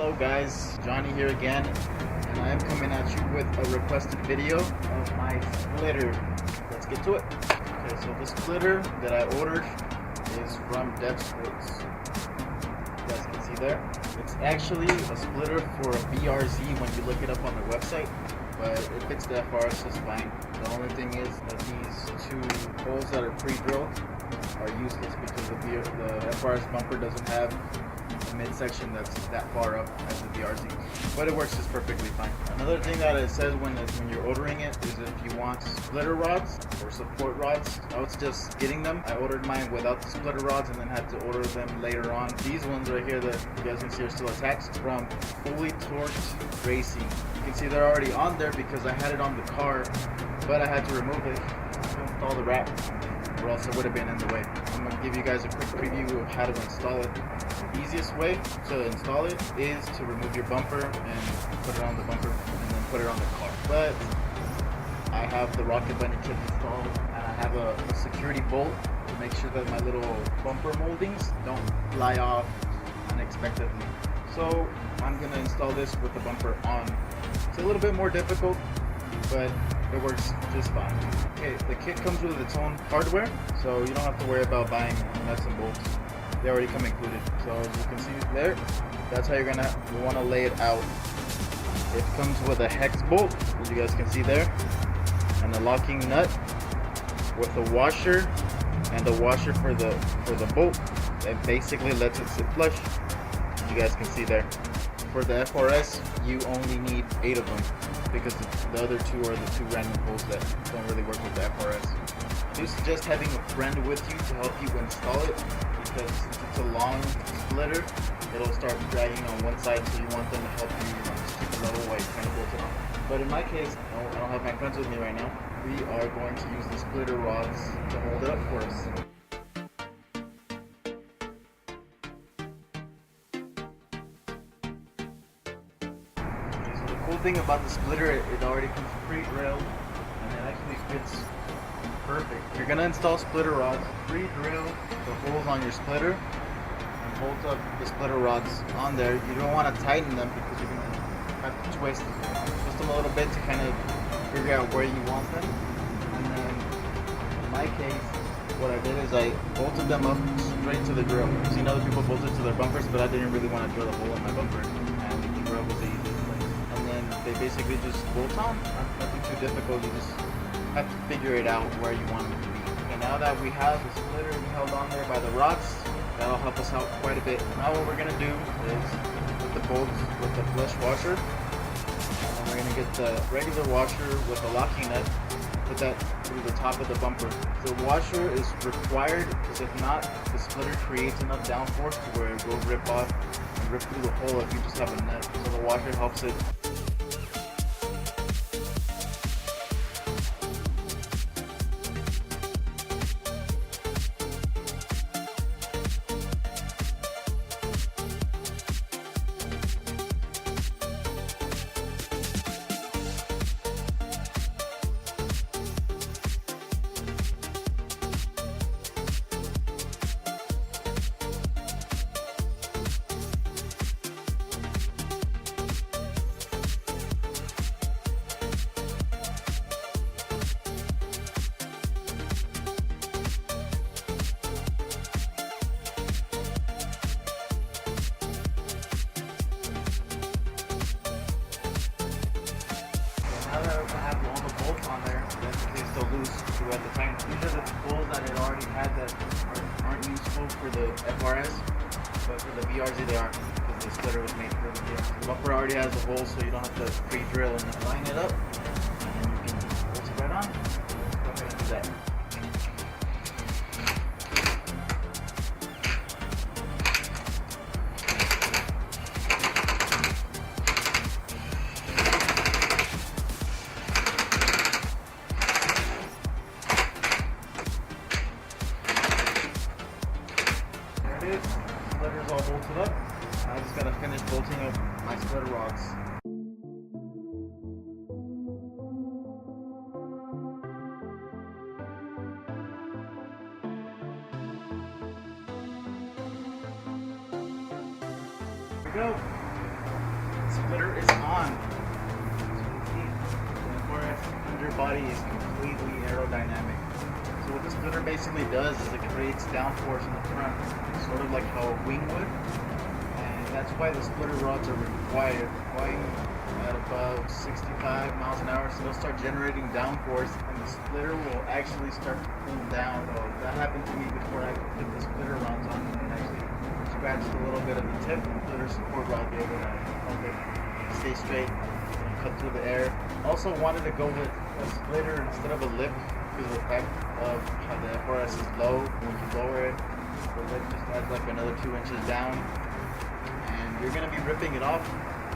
Hello guys, Johnny here again, and I am coming at you with a requested video of my splitter. Let's get to it. Okay, so the splitter that I ordered is from TheFRSProject. You guys can see there. It's actually a splitter for a BRZ when you look it up on their website, but if it's TheFRS, it's fine. The only thing is that these two holes that are pre-drilled are useless because the TheFRS bumper doesn't have a midsection that's that far up as the BRZ, but it works just perfectly fine. Another thing that it says when you're ordering it is if you want splitter rods or support rods. I was just getting them. I ordered mine without the splitter rods and then had to order them later on. These ones right here that you guys can see are still attached from Fully Torqued Racing. You can see they're already on there because I had it on the car, but I had to remove it to install the wrap, or else it would have been in the way. I'm going to give you guys a quick preview of how to install it. The easiest way to install it is to remove your bumper and put it on the bumper and then put it on the car. But I have the rocket bunny kit installed and I have a security bolt to make sure that my little bumper moldings don't fly off unexpectedly. So I'm going to install this with the bumper on. It's a little bit more difficult, but it works just fine. Okay, the kit comes with its own hardware, so you don't have to worry about buying nuts and bolts. They already come included. So as you can see there, that's how you want to lay it out. It comes with a hex bolt, as you guys can see there, and a locking nut with a washer and the washer for the bolt that basically lets it sit flush, as you guys can see there. For the FRS, you only need 8 of them because the other 2 are the 2 random holes that don't really work with the FRS. I do suggest having a friend with you to help you install it, because since it's a long splitter, it'll start dragging on one side, so you want them to help you just keep it level while you're trying to bolt it on. But in my case, I don't have my friends with me right now. We are going to use the splitter rods to hold it up for us. The cool thing about the splitter, it already comes pre-drilled and it actually fits perfect. If you're gonna install splitter rods, pre-drill the holes on your splitter and bolt up the splitter rods on there. You don't want to tighten them because you're gonna have to twist them a little bit to kind of figure out where you want them. And then in my case, what I did is I bolted them up straight to the drill. I've seen other people bolt it to their bumpers, but I didn't really want to drill a hole in my bumper, and the drill was the easiest place. And then they basically just bolt on. Nothing too difficult. You just have to figure it out where you want them to be. And now that we have the splitter held on there by the rods, that'll help us out quite a bit. Now what we're gonna do is put the bolts with the flush washer, and we're gonna get the regular washer with the locking nut, put that through the top of the bumper. The washer is required because if not, the splitter creates enough downforce to where it will rip off and rip through the hole if you just have a nut. So the washer helps it. Now that I have all the bolts on there, they're still loose throughout the time. These are the bolts that it already had that aren't useful for the FRS, but for the BRZ they are, because the splitter was made for the BRZ. The bumper already has a hole, so you don't have to pre-drill and then line it up, and then you can just bolt it right on. Let's go ahead and do that. Splitter's all bolted up. I just gotta finish bolting up my splitter rods. Here we go. splitter is on. The FRS underbody is completely aerodynamic. So what the splitter basically does is it creates downforce in the front, sort of like how a wing would. And that's why the splitter rods are required, going at about 65 miles an hour. So they'll start generating downforce, and the splitter will actually start to cool down. So that happened to me before I put the splitter rods on, and it actually scratched a little bit of the tip. Splitter support rod there to help it stay straight and cut through the air. Also wanted to go with a splitter instead of a lip, because of the fact of how the FRS is low. When you lower it, the lip just adds like another 2 inches down, and you're going to be ripping it off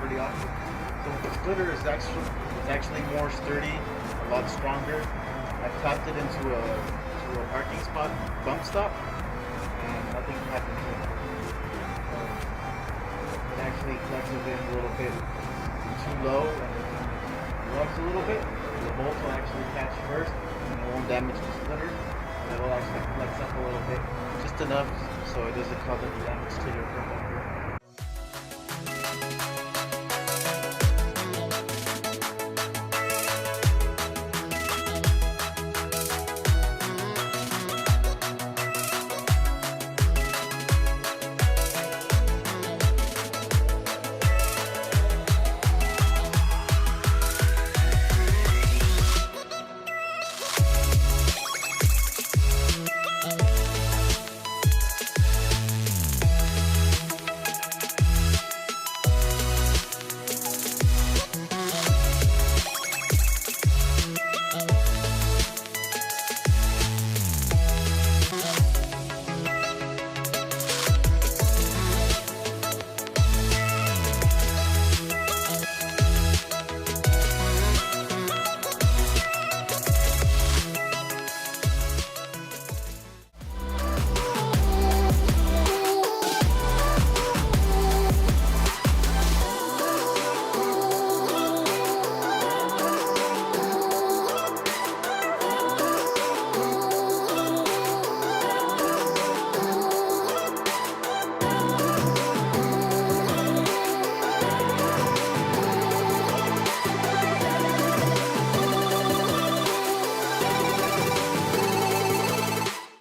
pretty often. So the splitter is actually more sturdy, a lot stronger. I tapped it into a parking spot bump stop, and nothing happened to it. It actually flexes in a little bit too low, and it rubs a little bit. The bolts will actually catch first, and it won't damage the splitter. It will actually flex up a little bit, just enough so it doesn't cause any damage to your front.